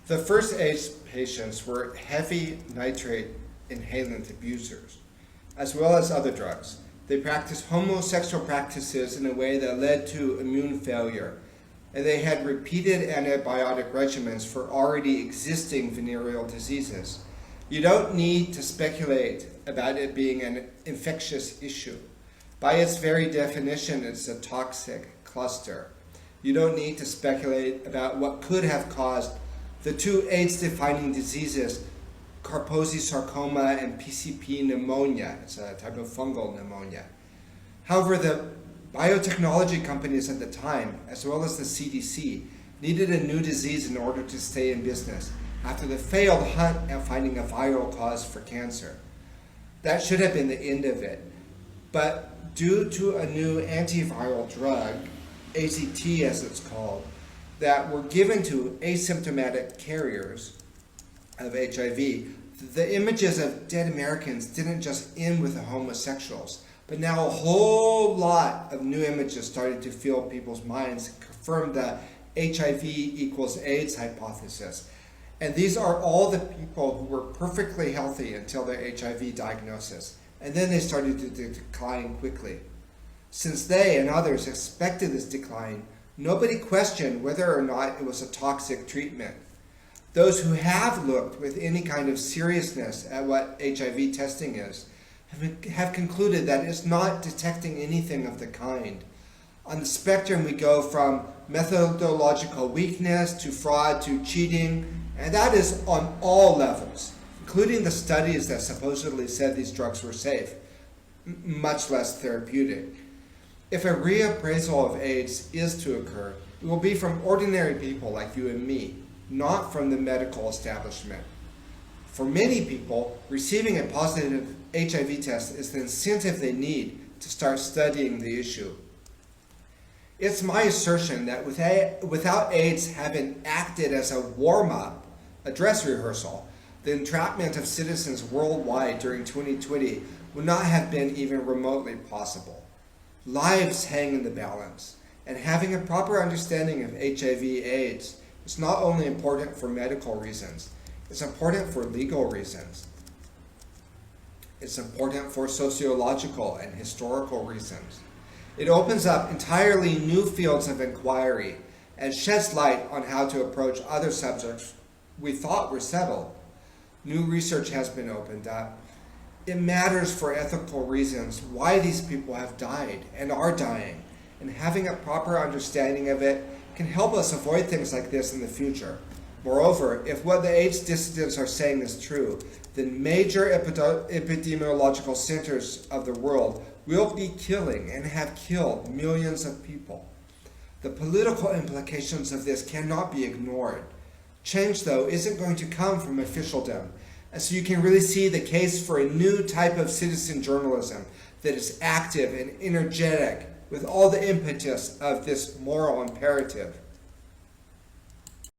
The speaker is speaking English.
The first AIDS patients were heavy nitrate inhalant abusers, as well as other drugs. They practiced homosexual practices in a way that led to immune failure, and they had repeated antibiotic regimens for already existing venereal diseases. You don't need to speculate about it being an infectious issue. By its very definition, it's a toxic cluster. You don't need to speculate about what could have caused the two AIDS-defining diseases, Kaposi sarcoma and PCP pneumonia. It's a type of fungal pneumonia. However, the biotechnology companies at the time, as well as the CDC, needed a new disease in order to stay in business after the failed hunt at finding a viral cause for cancer. That should have been the end of it. But due to a new antiviral drug, AZT as it's called, that were given to asymptomatic carriers of HIV, the images of dead Americans didn't just end with the homosexuals, but now a whole lot of new images started to fill people's minds, confirm the HIV equals AIDS hypothesis. And these are all the people who were perfectly healthy until their HIV diagnosis, and then they started to decline quickly. Since they and others expected this decline, nobody questioned whether or not it was a toxic treatment. Those who have looked with any kind of seriousness at what HIV testing is have concluded that it's not detecting anything of the kind. On the spectrum, we go from methodological weakness to fraud to cheating, and that is on all levels, including the studies that supposedly said these drugs were safe, much less therapeutic. If a reappraisal of AIDS is to occur, it will be from ordinary people like you and me, not from the medical establishment. For many people, receiving a positive HIV test is the incentive they need to start studying the issue. It's my assertion that without AIDS having acted as a warm-up, a dress rehearsal, the entrapment of citizens worldwide during 2020 would not have been even remotely possible. Lives hang in the balance, and having a proper understanding of HIV/AIDS is not only important for medical reasons, it's important for legal reasons. It's important for sociological and historical reasons. It opens up entirely new fields of inquiry and sheds light on how to approach other subjects we thought were settled. New research has been opened up. It matters for ethical reasons why these people have died and are dying, and having a proper understanding of it can help us avoid things like this in the future. Moreover, if what the AIDS dissidents are saying is true, then major epidemiological centers of the world will be killing and have killed millions of people. The political implications of this cannot be ignored. Change, though, isn't going to come from officialdom, and so you can really see the case for a new type of citizen journalism that is active and energetic with all the impetus of this moral imperative.